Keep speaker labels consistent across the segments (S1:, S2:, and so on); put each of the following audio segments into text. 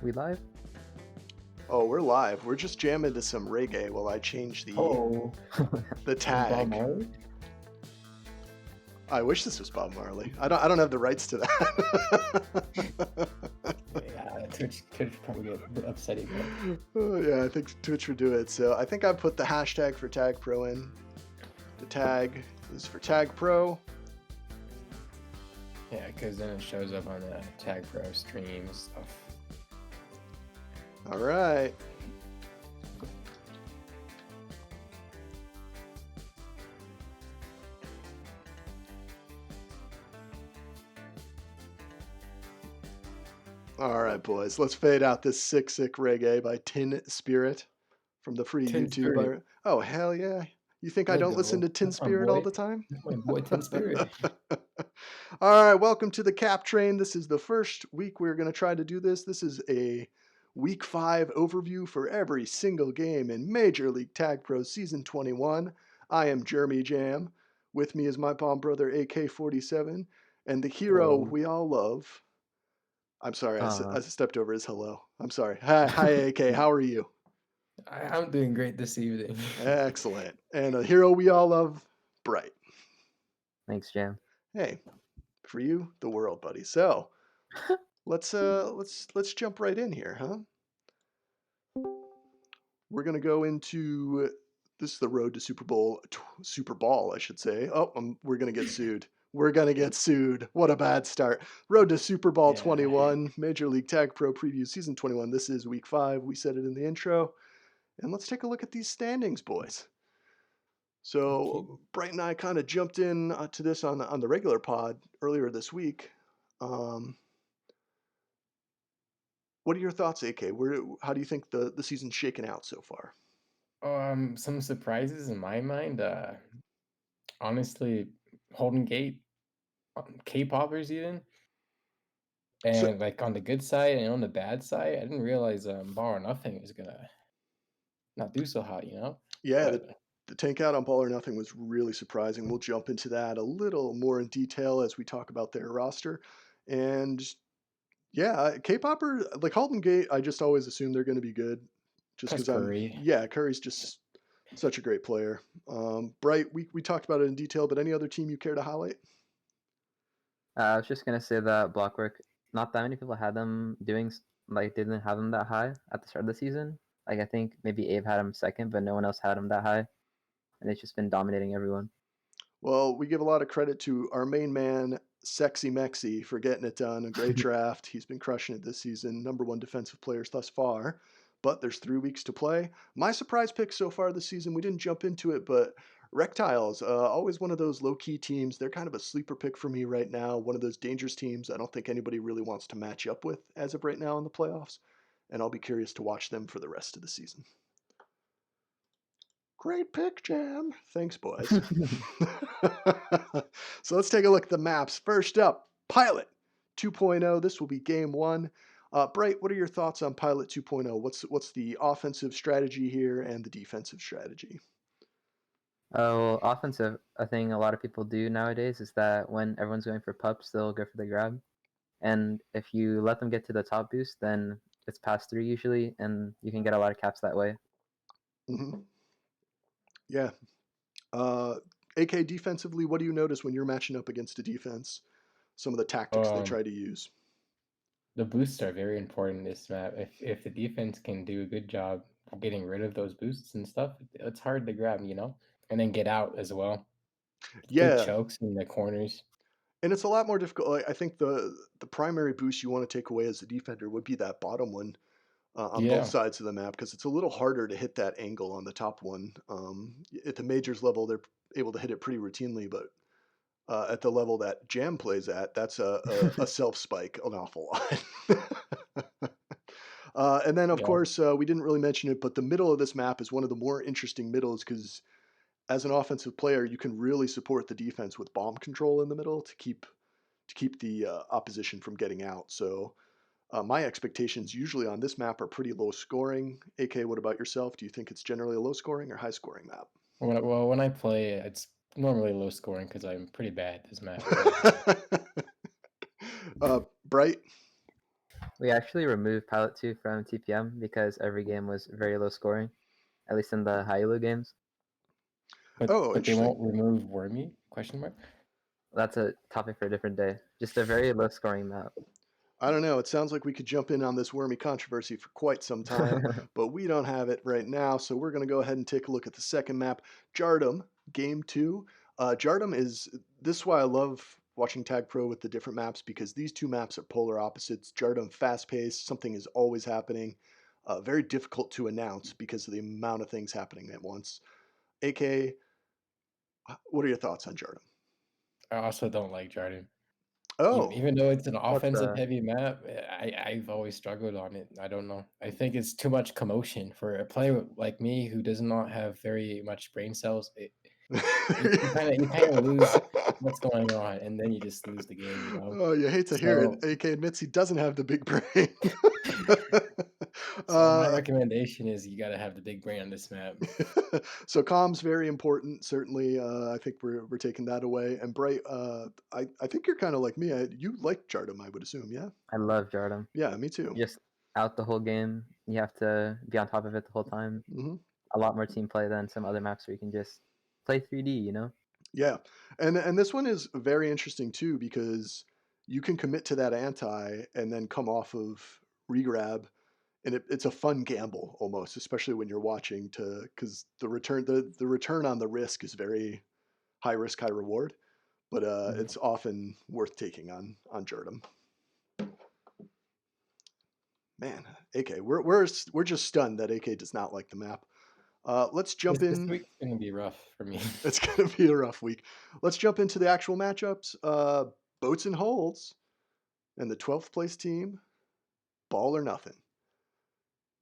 S1: We live?
S2: Oh, we're live. We're just jamming to some reggae while I change the
S1: Oh,
S2: the
S1: some Bob
S2: tag.
S1: Marley?
S2: I wish this was Bob Marley. I don't have the rights to that.
S1: Yeah, Twitch probably get a bit upsetting, but
S2: Oh, yeah, I think Twitch would do it. So I think I put the hashtag for Tag Pro in. The tag is for Tag Pro.
S1: yeah, because then it shows up on the Tag Pro stream stuff.
S2: All right. All right, boys. Let's fade out this sick reggae by Tin Spirit from the free
S1: Tin Spirit,
S2: YouTube. Oh, hell yeah. You think I
S1: let's
S2: don't listen
S1: go.
S2: to Tin
S1: That's my
S2: Spirit all
S1: boy.
S2: the time?
S1: That's my boy Tin Spirit.
S2: All right, welcome to the Cap Train. This is the first week we're going to try to do this. This is a week 5 overview for every single game in Major League Tag Pro Season 21. I am Jeremy Jam. With me is my palm brother AK-47 and the hero
S1: Hello.
S2: we all love. I'm sorry,
S1: Uh,
S2: I stepped over his hello. I'm sorry. Hi AK, how are you?
S1: I'm doing great this evening.
S2: Excellent. And a hero we all love, Bright.
S1: Thanks, Jam.
S2: Hey, for you, the world, buddy. So, let's jump right in here, huh? We're gonna go into this is the road to Super Bowl, I should say. Oh, we're gonna get sued. We're gonna get sued. What a bad start. Road to Super Bowl
S1: Yeah.
S2: 21, Major League Tag Pro Preview Season 21. This is Week 5. We said it in the intro, and let's take a look at these standings, boys.
S1: Okay.
S2: So Bright and I kind of jumped in to this on the regular pod earlier this week. Um, What are your thoughts, AK? How do you think the season's shaken out so far?
S1: Some surprises in my mind. Honestly, Holden Gate, Kpoppers even.
S2: So
S1: And, like, on the good side and on the bad side, I didn't realize, Ball or Nothing was gonna not do so hot, you know?
S2: yeah,
S1: But
S2: the tank out on Ball or Nothing was really surprising. We'll jump into that a little more in detail as we talk about their roster. And yeah, K-popper like Halton Gate, I just always assume they're going to be good, just
S1: plus
S2: because
S1: Curry.
S2: Curry's just such a great player. Bright, we talked about it in detail, but any other team you care to highlight?
S1: I was just gonna say that Blockwork, not that many people had them like, didn't have them that high at the start of the season. Like, I think maybe Abe had him second, but no one else had him that high, and it's just been dominating everyone.
S2: Well, we give a lot of credit to our main man, Sexy Mexi, for getting it done. A great draft. He's been crushing it this season. Number one defensive players thus far. But there's 3 weeks to play. My surprise pick so far this season, we didn't jump into it, but Rectiles, always one of those low key teams. They're kind of a sleeper pick for me right now. One of those dangerous teams I don't think anybody really wants to match up with as of right now in the playoffs. And I'll be curious to watch them for the rest of the season. Great pick, Jam. Thanks, boys. So let's take a look at the maps. First up, Pilot 2.0. This will be game one. Bright, what are your thoughts on Pilot 2.0? What's the offensive strategy here and the defensive strategy?
S1: Oh, well, offensive, a thing a lot of people do nowadays is that when everyone's going for pups, they'll go for the grab. And if you let them get to the top boost, then it's pass through usually, and you can get a lot of caps that way.
S2: Mm-hmm. Yeah. Uh, AK defensively, what do you notice when you're matching up against a defense? Some of the tactics they
S1: Um,
S2: try to use.
S1: the boosts are very important in this map. If the defense can do a good job getting rid of those boosts and stuff, it's hard to grab, you know, and then get out as well. Good
S2: Yeah,
S1: chokes in the corners.
S2: and it's a lot more difficult. I think the primary boost you want to take away as a defender would be that bottom one on both
S1: Yeah,
S2: sides of the map because it's a little harder to hit that angle on the top one. At the majors level, they're able to hit it pretty routinely, but at the level that Jam plays at, that's a self spike an awful lot. And then, of
S1: yeah.
S2: course, we didn't really mention it, but the middle of this map is one of the more interesting middles because as an offensive player, you can really support the defense with bomb control in the middle to keep the opposition from getting out. So my expectations usually on this map are pretty low scoring. AK, what about yourself? Do you think it's generally a low scoring or high scoring map?
S1: When I play, it's normally low scoring because I'm pretty bad at this map. But
S2: Bright.
S1: We actually removed Pilot 2 from TPM because every game was very low scoring, at least in the high elo games.
S2: Oh,
S3: But they
S2: interesting.
S3: won't remove Wormy? Question mark.
S1: That's a topic for a different day. Just a very low scoring map.
S2: I don't know. It sounds like we could jump in on this wormy controversy for quite some time, but we don't have it right now. So we're going to go ahead and take a look at the second map, Jardum, Game 2. Jardum is, this is why I love watching Tag Pro with the different maps, because these two maps are polar opposites. Jardum, fast paced, something is always happening. Very difficult to announce because of the amount of things happening at once. AK, what are your thoughts on Jardum?
S3: I also don't like Jordan.
S2: Oh,
S3: Even though it's an
S1: What's
S3: offensive heavy map, I've always struggled on it. I don't know. I think it's too much commotion for a player like me who does not have very much brain cells. You kind of lose what's going on, and then you just lose the game.
S2: Oh, you hate to hear it.
S3: So
S2: AK admits he doesn't have the big brain.
S3: so my
S2: uh,
S3: recommendation is you got to have the big brain on this map.
S2: so comms very important. Certainly, I think we're taking that away. And Bright, I think you're kind of like me. You like Jardum, I would assume. Yeah.
S1: I love Jardum.
S2: Yeah, me too.
S1: Just out the whole game. You have to be on top of it the whole time.
S2: Hmm.
S1: A lot more team play than some other maps where you can just play 3D, you know?
S2: Yeah, and this one is very interesting too because you can commit to that anti and then come off of regrab, and it's a fun gamble almost, especially when you're watching to because the return on the risk is very high risk high reward, but
S3: Mhm.
S2: it's often worth taking on Jerdum. Man, AK, we're just stunned that AK does not like the map. Let's jump
S3: This
S2: in.
S3: week's gonna be rough for me.
S2: It's going to be a rough week. Let's jump into the actual matchups. Boats and Holds and the 12th place team, Ball or Nothing.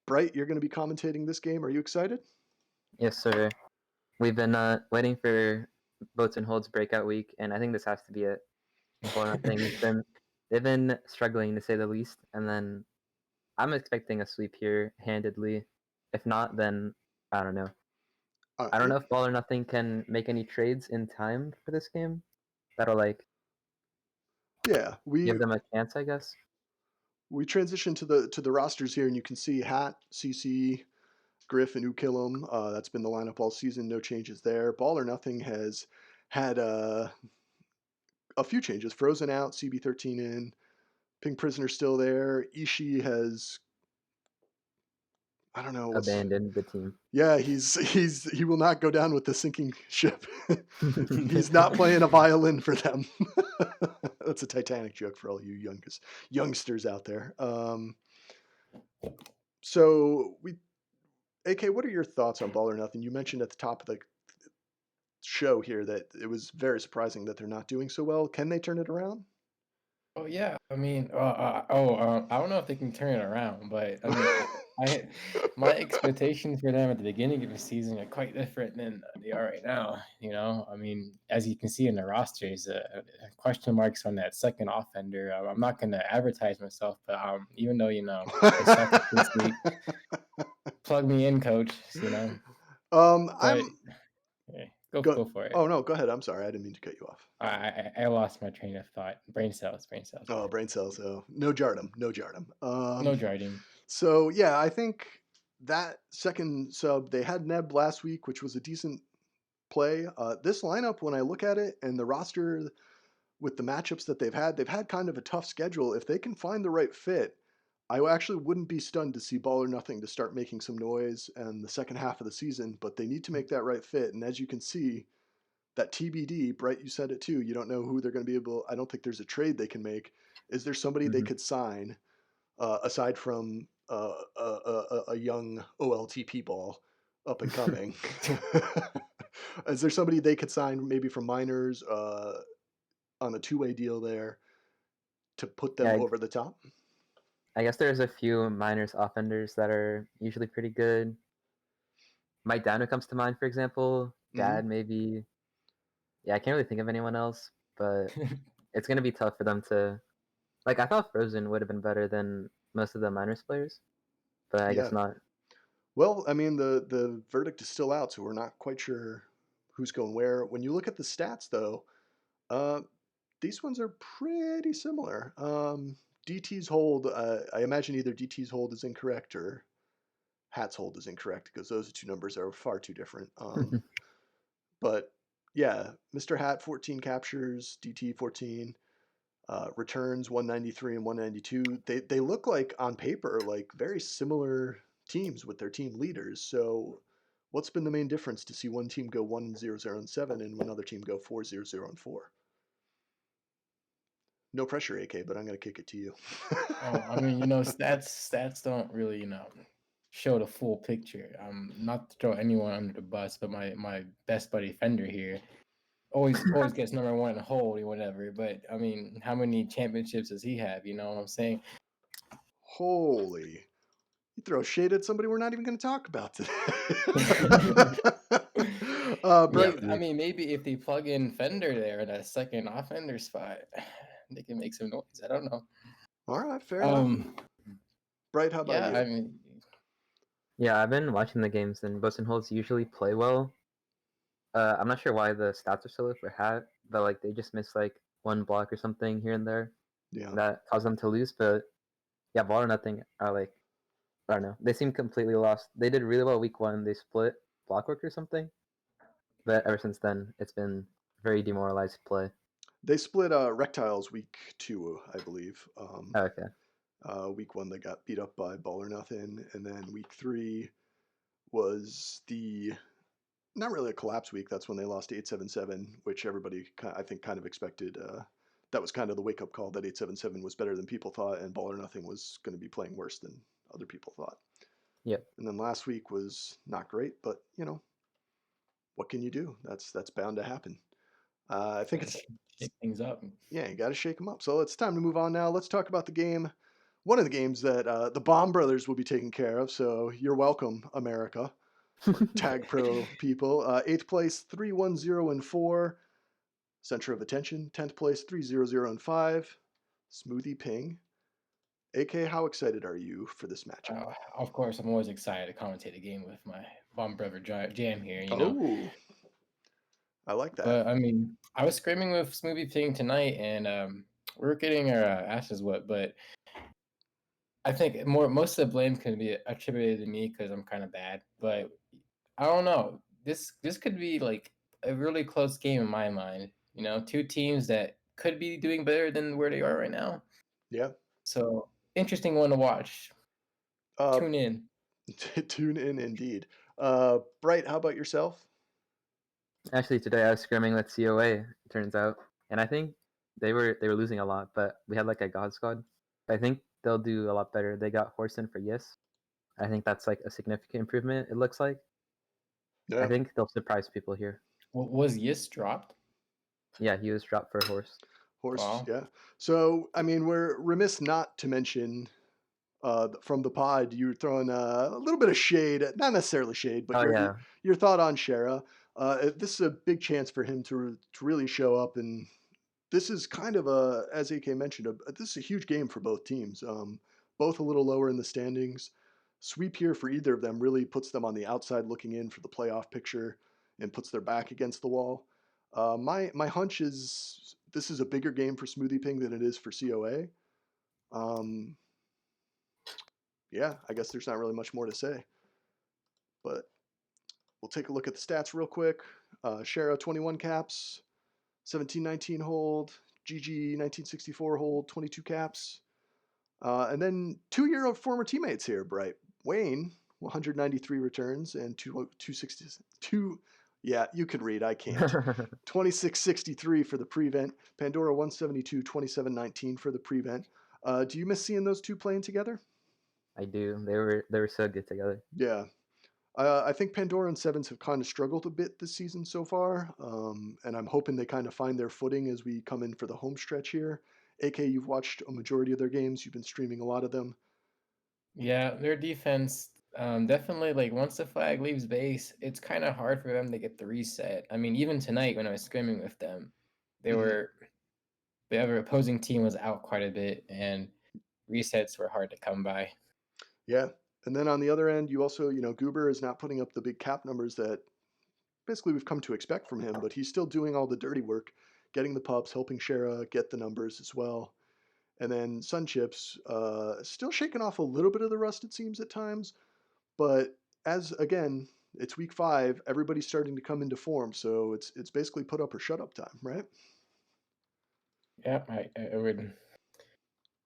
S2: Bright, you're going to be commentating this game. Are you excited?
S1: Yes, sir. We've been waiting for Boats and Holds breakout week, and I think this has to be it. Well, nothing's been they've been struggling to say the least, and then I'm expecting a sweep here handedly. If not, then I don't know. I don't
S2: Yeah,
S1: know if Ball or Nothing can make any trades in time for this game that'll like
S2: yeah.
S1: give them a chance, I guess.
S2: We transition to the rosters here, and you can see Hat, CC, Griff, and Ukillum. That's been the lineup all season. No changes there. Ball or Nothing has had a few changes. Frozen out, CB13 in, Pink Prisoner still there. Ishii has, I don't know what's.
S1: Abandoned the team.
S2: Yeah, he will not go down with the sinking ship. He's not playing a violin for them. That's a Titanic joke for all you youngsters out there. So we, AK, what are your thoughts on Ball or Nothing? You mentioned at the top of the show here that it was very surprising that they're not doing so well. Can they turn it around?
S3: Oh yeah, I mean, I don't know if they can turn it around, but I mean, I my expectations for them at the beginning of the season are quite different than they are right now. I mean, as you can see in the rosters, question marks on that second offender. I'm not going to advertise myself, but even though I suck at this league, plug me in, coach. But
S2: I'm
S3: go
S2: go.
S3: for it.
S2: Oh no, go ahead. I'm sorry, I didn't mean to cut you off.
S3: I lost my train of thought. Brain cells, brain cells.
S2: Oh, brain cells. Oh, no Jardum, no Jardum.
S3: No Jardine.
S2: So yeah, I think that second sub they had Neb last week, which was a decent play. This lineup, when I look at it and the roster with the matchups that they've had kind of a tough schedule. If they can find the right fit, I actually wouldn't be stunned to see Ball or Nothing to start making some noise in the second half of the season. But they need to make that right fit, and as you can see, that TBD, Bright, you said it too. You don't know who they're going to be able. I don't think there's a trade they can make. Is there somebody they
S1: Hmm.
S2: could sign aside from a young OLTP ball up and coming? Is there somebody they could sign maybe from minors on a two-way deal there to put
S1: Yeah,
S2: them over the top?
S1: I guess there's a few minors offenders that are usually pretty good. Mike Downer comes to mind, for example.
S2: Mm-hmm.
S1: Dad, maybe. Yeah, I can't really think of anyone else, but it's gonna be tough for them to. Like, I thought Frozen would have been better than most of the minors players, but I
S2: Yeah.
S1: guess not.
S2: Well, I mean, the verdict is still out, so we're not quite sure who's going where. When you look at the stats, though, uh, these ones are pretty similar. DT's hold, I imagine either DT's hold is incorrect or Hat's hold is incorrect because those two numbers are far too different. But yeah, Mr. Hat 14 captures, DT 14, returns 193 and 192. They look like on paper like very similar teams with their team leaders. So what's been the main difference to see one team go 1-0-0 and 7 and another team go 4-0-0 and 4? No pressure, AK, but I'm gonna kick it to you.
S3: Oh, I mean, stats don't really, show the full picture. Not to throw anyone under the bus, but my best buddy Fender here always gets number one in the hole or whatever. But I mean, how many championships does he have? You know what I'm saying?
S2: Holy. You throw shade at somebody we're not even going to talk about today.
S3: Yeah,
S2: Bright.
S3: I mean, maybe if they plug in Fender there in a second offender spot, they can make some noise. I don't know.
S2: All right, fair enough. Bright, how about
S3: Yeah,
S2: you?
S3: I mean,
S1: Yeah, I've been watching the games, and bows and holds usually play well. I'm not sure why the stats are so low for Hat, but like they just miss like one block or something here and there
S2: Yeah.
S1: that caused them to lose. But yeah, Ball or Nothing are like, I don't know, they seem completely lost. They did really well week 1. They split Blockwork or something, but ever since then it's been very demoralized play.
S2: They split Rectiles week 2, I believe.
S1: Okay.
S2: Week 1 they got beat up by Ball or Nothing, and then week 3 was the not really a collapse week. That's when they lost 8-7-7, which everybody I think kind of expected. That was kind of the wake up call that 8-7-7 was better than people thought, and Ball or Nothing was going to be playing worse than other people thought.
S1: Yep.
S2: And then last week was not great, but what can you do? That's bound to happen. I think
S3: gotta
S2: it's
S3: shake things up.
S2: yeah, you got to shake them up. So it's time to move on now. Let's talk about the game. One of the games that the Bomb Brothers will be taking care of. So you're welcome, America. Tag Pro people. 8th place, 3-1-0 and 4. Center of attention. 10th place, 3-0-0 and 5. Smoothie Ping. AK, how excited are you for this matchup?
S3: Of course, I'm always excited to commentate a game with my Bomb Brother Jam here,
S2: Oh, I like that.
S3: But I mean, I was screaming with Smoothie Ping tonight, and we were getting our asses whipped. But I think most of the blame can be attributed to me because I'm kind of bad. But I don't know. This could be like a really close game in my mind. Two teams that could be doing better than where they are right now.
S2: Yeah.
S3: So interesting one to watch. Tune in.
S2: Tune in indeed. Bright, how about yourself?
S1: Actually, today I was scrimming with COA, it turns out, and I think they were losing a lot, but we had like a God Squad. I think they'll do a lot better. They got Horson for Yes. I think that's like a significant improvement. It looks like.
S2: Yeah.
S1: I think they'll surprise people here.
S3: Was Yis dropped?
S1: Yeah, he was dropped for Horse.
S2: Horse, yeah. So, I mean, we're remiss not to mention from the pod, you're throwing a little bit of shade, not necessarily shade, but your thought on Shara. This is a big chance for him to really show up, and this is kind of as AK mentioned, this is a huge game for both teams. Both a little lower in the standings. Sweep here for either of them really puts them on the outside looking in for the playoff picture and puts their back against the wall. My hunch is this is a bigger game for Smoothie Ping than it is for COA. Yeah, I guess there's not really much more to say. But we'll take a look at the stats real quick. Shara 21 caps, 1719 hold, GG 1964 hold, 22 caps. And then 2-year-old former teammates here, Bright. Wayne, 193 returns and 262. Yeah, you can read. I can't. 2663 for the prevent. Pandora 172, 2719 for the prevent. Do you miss seeing those two playing together?
S1: I do. They were so good together.
S2: Yeah. I think Pandora and Sevens have kind of struggled a bit this season so far, and I'm hoping they kind of find their footing as we come in for the home stretch here. AK, you've watched a majority of their games. You've been streaming a lot of them.
S3: Yeah, their defense definitely, like, once the flag leaves base, it's kind of hard for them to get the reset. I mean, even tonight when I was scrimming with them, the other opposing team was out quite a bit, and resets were hard to come by.
S2: Yeah. And then on the other end, you also, Goober is not putting up the big cap numbers that basically we've come to expect from him, but he's still doing all the dirty work, getting the pups, helping Shara get the numbers as well. And then Sunchips, still shaking off a little bit of the rust, it seems, at times. But as again, it's week 5, everybody's starting to come into form, so it's basically put up or shut up time, right?
S3: Yeah,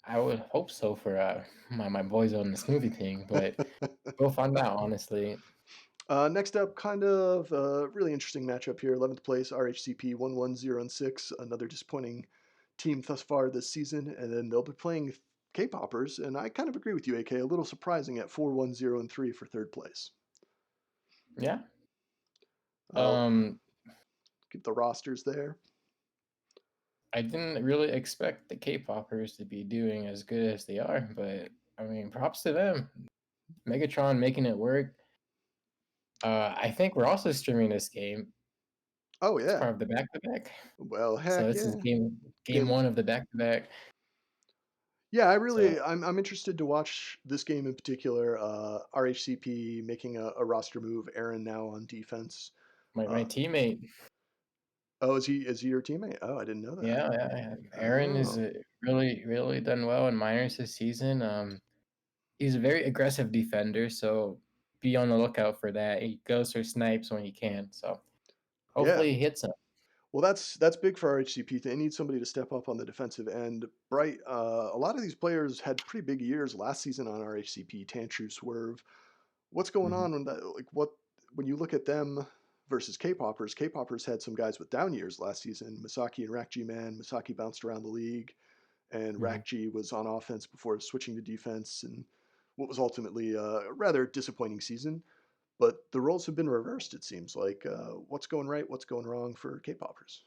S3: I would hope so for my boys on the smoothie thing, but we'll find out, honestly.
S2: Next up, kind of a really interesting matchup here. 11th place, RHCP 1-1-0-6, another disappointing team thus far this season. And then they'll be playing Kpoppers, and I kind of agree with you, AK. A little surprising at 4-1-0-3 for third place.
S3: Yeah.
S2: I'll keep the rosters there.
S3: I didn't really expect the K-Poppers to be doing as good as they are, but I mean, props to them. Megatron making it work. I think we're also streaming this game.
S2: Oh
S3: It's
S2: yeah.
S3: part of the back-to-back.
S2: Well,
S3: So
S2: heck
S3: this is
S2: yeah.
S3: game 1 of the back-to-back.
S2: Yeah,
S3: So
S2: I'm interested to watch this game in particular. RHCP making a roster move. Aaron now on defense.
S3: my teammate,
S2: Oh, is he your teammate? Oh, I didn't know that.
S3: yeah, Aaron is
S2: Oh,
S3: really done well in minors this season. He's a very aggressive defender, so be on the lookout for that. He goes for snipes when he can, so
S2: yeah.
S3: hopefully he hits them.
S2: Well, that's big for RHCP. They need somebody to step up on the defensive end. Bright. A lot of these players had pretty big years last season on RHCP. Tantru, Swerve. What's going
S3: Mhm.
S2: on when that? Like what? When you look at them versus Kpoppers, Kpoppers had some guys with down years last season. Misaki and RHCP man. Misaki bounced around the league, and
S3: Mhm.
S2: RHCP was on offense before switching to defense, and what was ultimately a rather disappointing season. But the roles have been reversed. It seems like what's going right, what's going wrong for Kpoppers.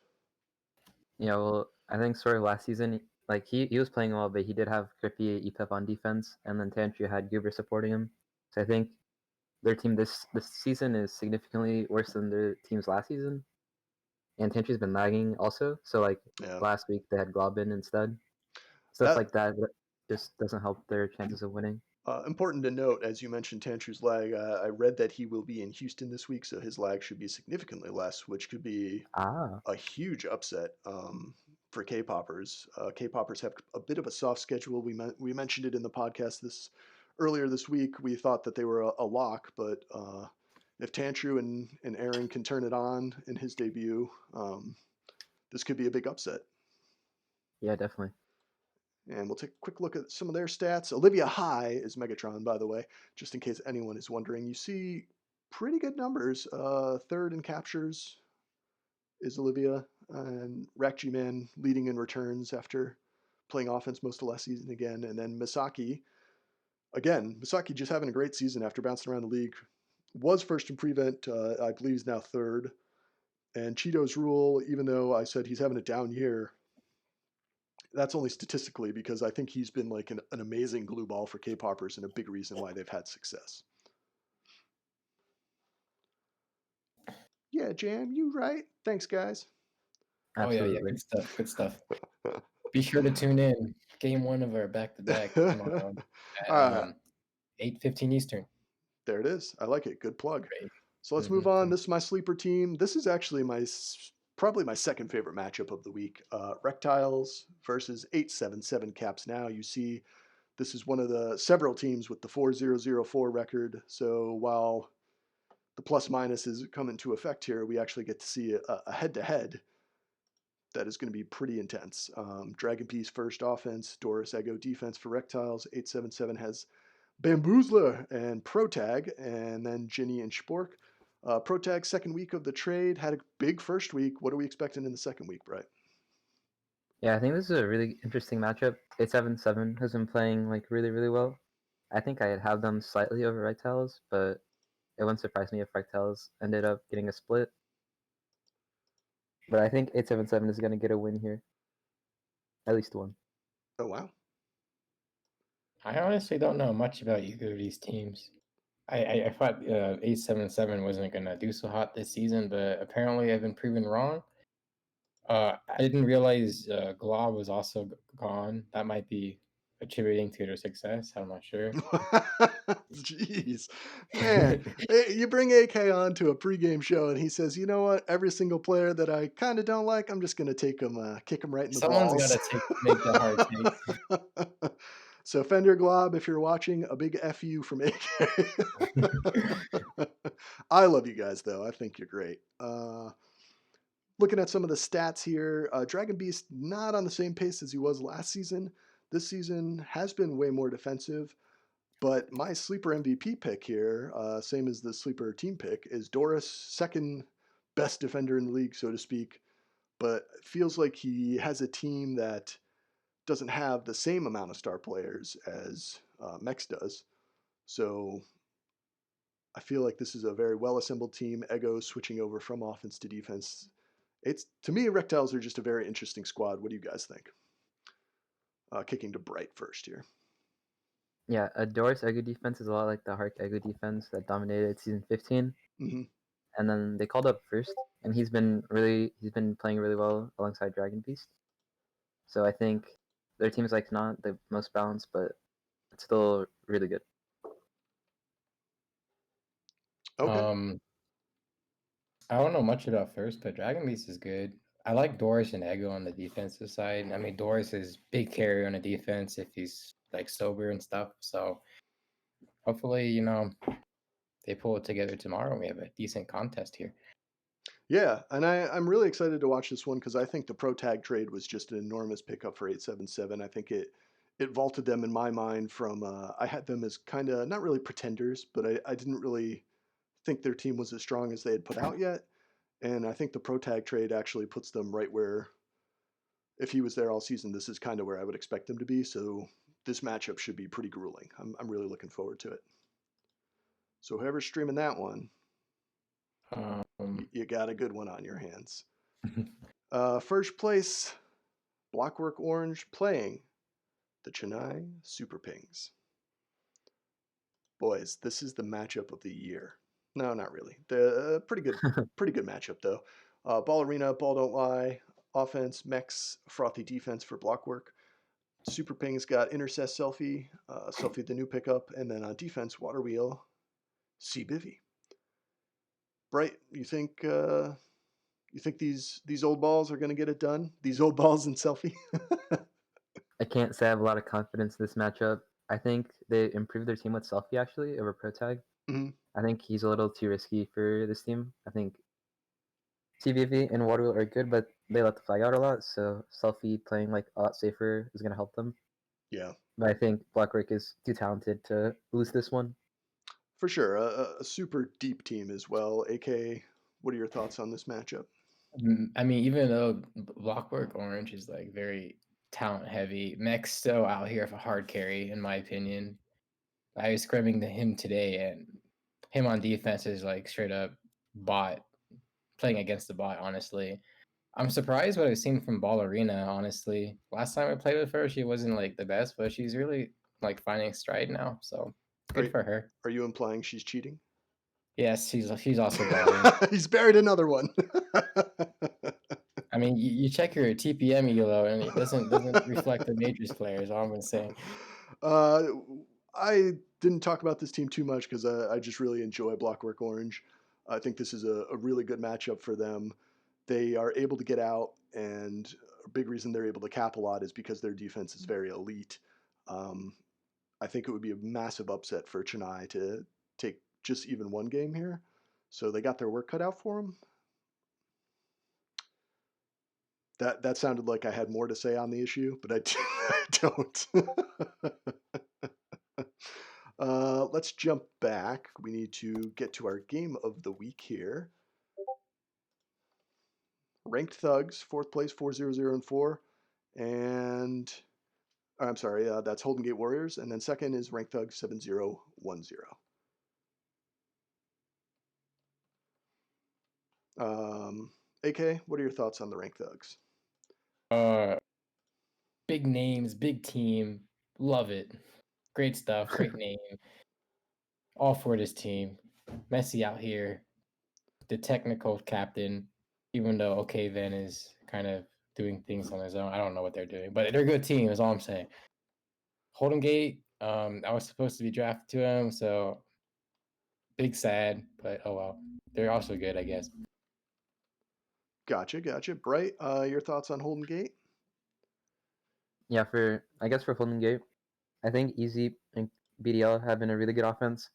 S1: Yeah, well, I think sort of last season, like he was playing well, but he did have Crippy, EPEP on defense, and then Tantru had Goober supporting him. So I think their team this season is significantly worse than their teams last season. And Tantru's been lagging also. So like
S2: Yeah,
S1: last week they had Globin instead. Stuff
S2: that
S1: like that just doesn't help their chances of winning.
S2: important to note, as you mentioned, Tantru's lag. I read that he will be in Houston this week, so his lag should be significantly less, which could be
S1: Ah,
S2: a huge upset for Kpoppers. Kpoppers have a bit of a soft schedule. We mentioned it in the podcast earlier this week. We thought that they were a lock, but if Tantru and Aaron can turn it on in his debut, this could be a big upset.
S1: yeah, definitely.
S2: And we'll take a quick look at some of their stats. Olivia High is Megatron, by the way, just in case anyone is wondering. You see pretty good numbers. Third in captures is Olivia, and RHCP Man leading in returns after playing offense most of last season again. And then Misaki, again, Misaki just having a great season after bouncing around the league. Was first in prevent, I believe he's now third. And Cheeto's Rule, even though I said he's having a down year, that's only statistically because I think he's been like an amazing glue ball for Kpoppers and a big reason why they've had success. Yeah, Jam, you right. Thanks, guys.
S3: Oh yeah,
S1: Absolutely.
S3: good stuff. Be sure to tune in. Game 1 of our back-to-back tomorrow
S2: All
S3: at
S2: right,
S3: 8:15 Eastern.
S2: there it is. I like it. Good plug.
S3: Great.
S2: So let's move on. This is my sleeper team. This is actually probably my second favorite matchup of the week. Reptiles versus 877 Caps Now. You see, this is one of the several teams with the 4004 record. So while the plus minus is come into effect here, we actually get to see a head-to-head that is going to be pretty intense. Dragon Piece first offense, Doris Ego defense for Reptiles. 877 has Bamboozler and Protag, and then Ginny and Spork. Protag second week of the trade had a big first week. What are we expecting in the second week, Bright?
S1: Yeah, I think this is a really interesting matchup. 877 has been playing like really well. I think I'd have them slightly over Reptiles, but it wouldn't surprise me if Reptiles ended up getting a split. But I think 877 is going to get a win here. At least one.
S2: Oh wow.
S3: I honestly don't know much about either of these teams. I thought 877 wasn't gonna do so hot this season, but apparently I've been proven wrong. I didn't realize Glob was also gone. That might be attributing to their success. I'm not sure.
S2: Jeez, man, you bring AK on to a pregame show, and he says, "You know what? Every single player that I kind of don't like, I'm just going to take him, kick him right in the
S3: Someone's
S2: balls."
S3: gotta make the hard take.
S2: So Fender Glob, if you're watching, a big fu from AK. I love you guys, though. I think you're great. Looking at some of the stats here, Dragon Beast not on the same pace as he was last season. This season has been way more defensive. But my sleeper MVP pick here, same as the sleeper team pick, is Doris, second best defender in the league, so to speak. But it feels like he has a team that doesn't have the same amount of star players as Mex does. So I feel like this is a very well assembled team. Ego switching over from offense to defense. It's, to me, Reptiles are just a very interesting squad. What do you guys think? Kicking to Bright first here.
S1: Yeah, Doris Egu defense is a lot like the Hark Egu defense that dominated season 15.
S2: Mhm.
S1: And then they called up first, and he's been playing really well alongside Dragon Beast. So I think their team is like not the most balanced, but it's still really good.
S2: Okay.
S3: I don't know much about first, but Dragon Beast is good. I like Doris and Ego on the defensive side. I mean, Doris is big carry on the defense if he's like sober and stuff. So hopefully, they pull it together tomorrow and we have a decent contest here.
S2: Yeah, and I'm really excited to watch this one because I think the Pro Tag trade was just an enormous pickup for 877. I think it vaulted them in my mind from I had them as kind of not really pretenders, but I didn't really think their team was as strong as they had put out yet. And I think the Pro Tag trade actually puts them right where, if he was there all season, this is kind of where I would expect them to be. So this matchup should be pretty grueling. I'm really looking forward to it. So whoever's streaming that one, you got a good one on your hands. First place, Blockwork Orange playing the Chennai Super Pings. Boys, this is the matchup of the year. No, not really. The pretty good matchup though. Ball Arena, Ball Don't Lie, offense, Mex, frothy defense for Blockwork. Super Pings got Intercess Selfie, Selfie the new pickup, and then on defense, Water Wheel, C Bivy. Bright, you think these old balls are going to get it done? These old balls and Selfie?
S1: I can't say I have a lot of confidence in this matchup. I think they improved their team with Selfie actually over Pro Tag.
S2: Mm-hmm.
S1: I think he's a little too risky for this team. I think CBV and Waterwheel are good, but they let the flag out a lot, so Selfie playing like a lot safer is going to help them.
S2: Yeah.
S1: But I think Blockwork is too talented to lose this one.
S2: For sure. A super deep team as well. AK, what are your thoughts on this matchup?
S3: I mean, even though Blockwork Orange is like very talent heavy, Mech's still out here for hard carry, in my opinion. I was scrimming to him today, and him on defense is like straight up bot, playing against the bot, honestly. I'm surprised what I've seen from Ball Arena, honestly. Last time I played with her, she wasn't like the best, but she's really like finding stride now. So good for her.
S2: Are you implying she's cheating?
S3: Yes, she's also botting.
S2: He's buried another one.
S3: I mean, you check your TPM elo, and it doesn't reflect the majors players. All I'm saying.
S2: I didn't talk about this team too much because I just really enjoy Blockwork Orange. I think this is a really good matchup for them. They are able to get out, and a big reason they're able to cap a lot is because their defense is very elite. I think it would be a massive upset for Chennai to take just even one game here. So they got their work cut out for them. That sounded like I had more to say on the issue, but I don't. Let's jump back. We need to get to our game of the week here. Ranked Thugs, fourth place, 4-0-0 and 4. And I'm sorry, that's Holden Gate Warriors. And then second is Ranked Thugs, 7-0-1-0. AK, what are your thoughts on the Ranked Thugs?
S3: Big names, big team. Love it. Great stuff. Great name. All for this team. Messi out here, the technical captain, even though OK Van is kind of doing things on his own. I don't know what they're doing, but they're a good team, is all I'm saying. Holden Gate, I was supposed to be drafted to him, so big sad, but oh well. They're also good, I guess.
S2: Gotcha. Bright, your thoughts on Holden Gate?
S1: Yeah, I guess for Golden Gate, I think Easy and BDL have been a really good offense.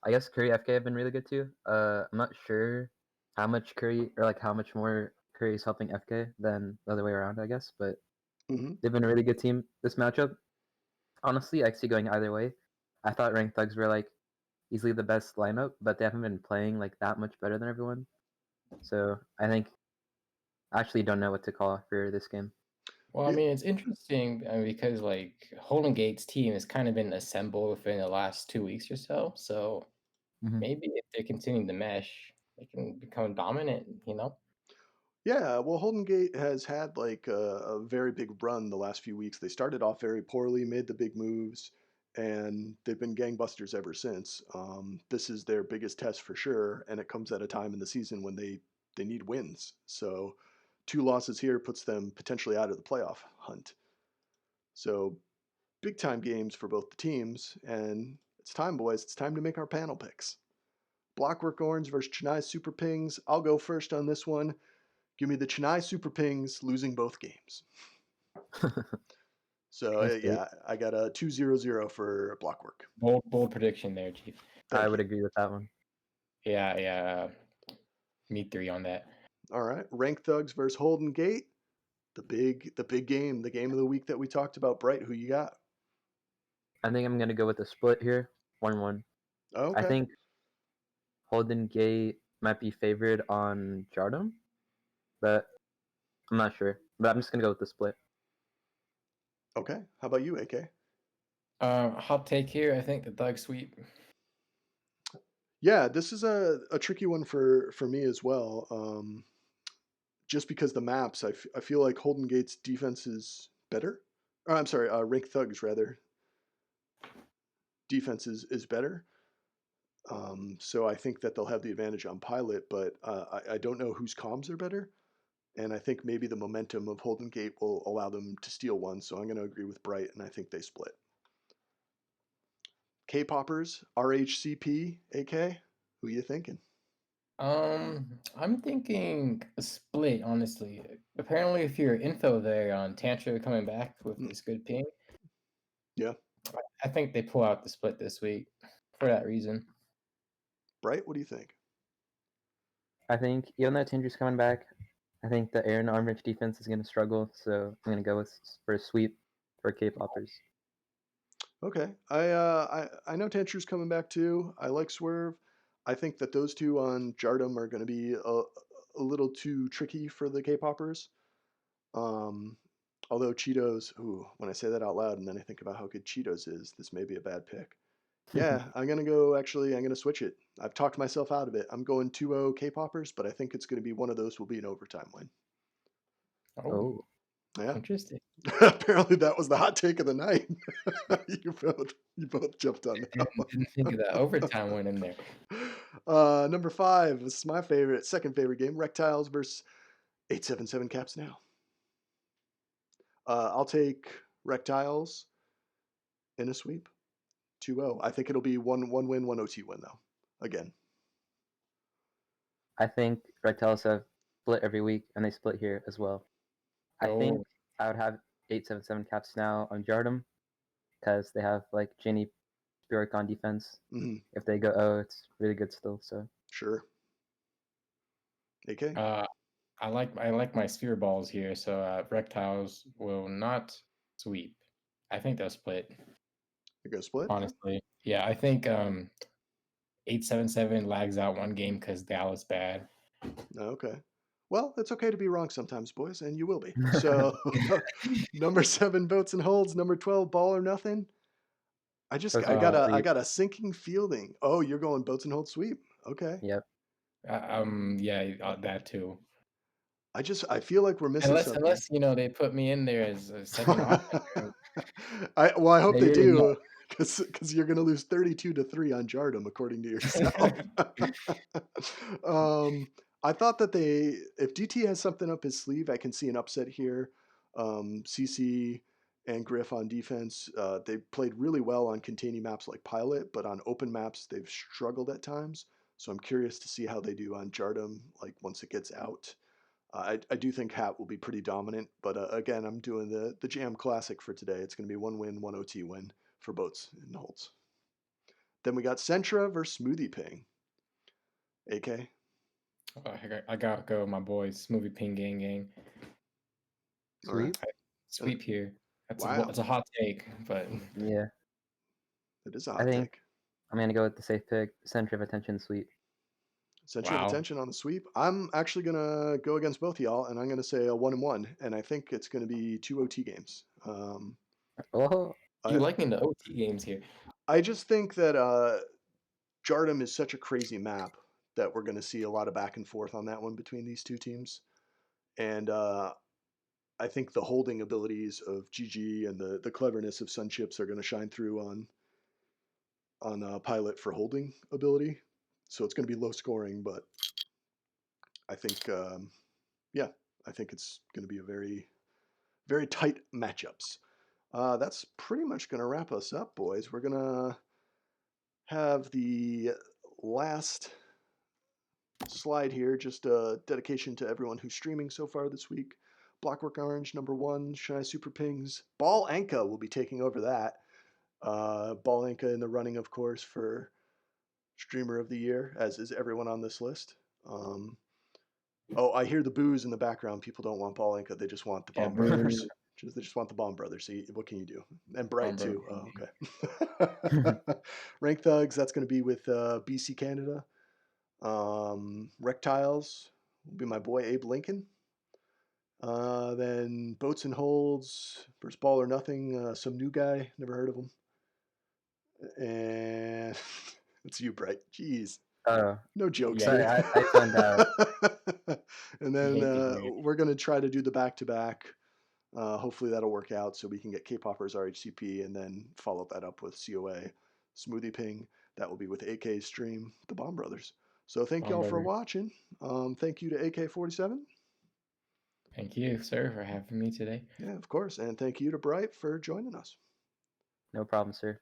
S1: I guess Curry FK have been really good too. I'm not sure how much Curry or like how much more Curry is helping FK than the other way around, I guess, but
S2: Mm-hmm.
S1: they've been a really good team this matchup. Honestly, I see going either way. I thought Ranked Thugs were like easily the best lineup, but they haven't been playing like that much better than everyone. So I think I actually don't know what to call for this game.
S3: Well, I mean, it's interesting because like Holden Gate's team has kind of been assembled within the last 2 weeks or so. So maybe if they continue to mesh, they can become dominant.
S2: Yeah, well, Holden Gate has had like a very big run the last few weeks. They started off very poorly, made the big moves, and they've been gangbusters ever since. This is their biggest test for sure, and it comes at a time in the season when they need wins. So 2 losses here puts them potentially out of the playoff hunt. So big time games for both the teams, and it's time, boys. It's time to make our panel picks. Blockwork Orange versus Chennai Super Pings. I'll go first on this one. Give me the Chennai Super Pings losing both games. So, yeah, I got a 2-0-0 for Blockwork.
S3: Bold prediction there, Chief.
S1: I would agree with that one.
S3: Yeah. Me 3 on that.
S2: All right. Rank Thugs versus Holden Gate. The big game, the game of the week that we talked about. Bright, who you got?
S1: I think I'm going to go with a split here, 1-1.
S2: Okay.
S1: I think Holden Gate might be favored on Jardum, but I'm not sure. But I'm just going to go with the split.
S2: Okay. How about you, AK?
S3: Hot take here. I think the Thug sweep.
S2: Yeah, this is a tricky one for me as well. Just because the maps, I feel like Holden Gate's defense is better. Oh, I'm sorry, Rank Thugs rather. Defense is better. So I think that they'll have the advantage on Pilot, but I don't know whose comms are better. And I think maybe the momentum of Holden Gate will allow them to steal one. So I'm going to agree with Bright, and I think they split. Kpoppers, RHCP, AK, who are you thinking?
S3: I'm thinking a split, honestly. Apparently, if you're info there on Tantra coming back with this good ping,
S2: yeah,
S3: I think they pull out the split this week for that reason.
S2: Bright, what do you think?
S1: I think even though Tinder's coming back, I think the Air and Armrich defense is going to struggle, so I'm going to go for a sweep for Kpoppers.
S2: Okay, I know Tantru's coming back too. I like Swerve. I think that those two on Jardum are going to be a little too tricky for the Kpoppers. Although Cheetos, when I say that out loud and then I think about how good Cheetos is, this may be a bad pick. Yeah, I'm going to switch it. I've talked myself out of it. I'm going 2-0 Kpoppers, but I think it's going to be one of those will be an overtime win.
S3: Oh.
S2: Yeah.
S3: Interesting.
S2: Apparently that was the hot take of the night. you both jumped on that one.
S3: Didn't think of that overtime win in there.
S2: Number 5, this is my second favorite game, Rectiles versus 877 Caps Now. I'll take Rectiles in a sweep, 2-0. I think it'll be one win, 1 OT win though. Again.
S1: I think Rectiles have split every week, and they split here as well. I think I would have 877 Caps Now on Jardum because they have like Jenny Bjork on defense.
S2: Mm-hmm.
S1: If they go it's really good still. So
S2: sure. AK.
S3: I like my sphere balls here, so Rectiles will not sweep. I think they'll split.
S2: They're gonna split.
S3: Honestly, yeah. I think 877 lags out one game because Dallas bad.
S2: Okay. Well, it's okay to be wrong sometimes, boys, and you will be. So, number 7, Boats and Holds. Number 12, Ball or Nothing. I got a sinking feeling. Oh, you're going Boats and Holds sweep. Okay.
S1: Yep.
S3: Yeah, that too.
S2: I feel like we're missing something.
S3: Unless they put me in there as a second option.
S2: I hope they do, because you're gonna lose 32-3 on Jardum, according to yourself. I thought that if DT has something up his sleeve, I can see an upset here. CC and Griff on defense. They played really well on containing maps like Pilot, but on open maps they've struggled at times. So I'm curious to see how they do on Jardum, like once it gets out. I do think Hat will be pretty dominant, but again, I'm doing the Jam Classic for today. It's going to be 1 win, 1 OT win for Boats and Holtz. Then we got Sentra versus Smoothie Ping. AK?
S3: I gotta go with my boys, Smoothie Ping gang.
S2: All right.
S1: Sweep.
S3: Sweep here.
S2: Wow.
S3: That's a hot take, but
S1: Yeah.
S2: It is a
S1: I
S2: hot
S1: think
S2: take.
S1: I'm gonna go with the safe pick, center of attention sweep.
S2: Center of
S3: Wow.
S2: attention on the sweep. I'm actually going to go against both of y'all, and I'm going to say a 1-1, and I think it's going to be 2 OT games.
S1: Oh,
S3: you liking the OT games here?
S2: I just think that Jardum is such a crazy map that we're going to see a lot of back and forth on that one between these two teams. And I think the holding abilities of GG and the cleverness of Sunchips are going to shine through on Pilot for holding ability. So it's going to be low scoring, but I think, I think it's going to be a very, very tight matchups. That's pretty much going to wrap us up, boys. We're going to have the last slide here, just a dedication to everyone who's streaming so far this week. Blockwork Orange, #1, Shy Super Pings. Ball Anka will be taking over that. Ball Anka in the running, of course, for Streamer of the Year, as is everyone on this list. Oh, I hear the boos in the background. People don't want Ball Anka. They just want the Bomb Brothers. They just want the Bomb Brothers. So what can you do? And Bright, too. Oh, okay. Rank Thugs, that's going to be with BC Canada. Rectiles will be my boy Abe Lincoln. Then Boats and Holds versus Ball or Nothing, some new guy, never heard of him. And it's you, Bright. Jeez. No jokes
S1: sorry,
S2: here.
S1: I zoned out.
S2: And then we're going to try to do the back-to-back. Hopefully that'll work out so we can get Kpoppers RHCP and then follow that up with COA Smoothie Ping. That will be with AK's stream, the Bomb Brothers. So thank y'all for watching. Thank you to AK47.
S3: Thank you, sir, for having me today.
S2: Yeah, of course. And thank you to Bright for joining us.
S1: No problem, sir.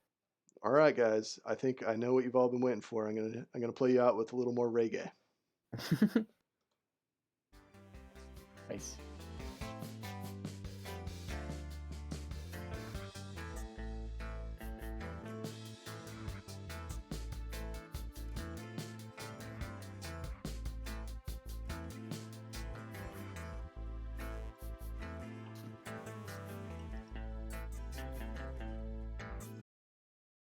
S2: All right, guys. I think I know what you've all been waiting for. I'm gonna play you out with a little more reggae.
S3: Nice.